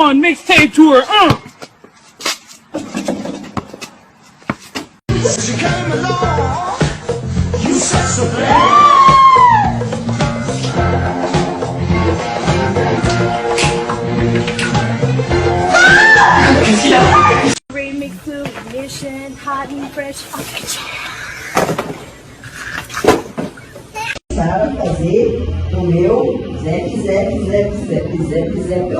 1 mixtape tour. You came along, you said so bad. Remix to Mission, hot and fresh. Para fazer o meu Zep, Zep, Zep, Zep, Zep, Zep, ó.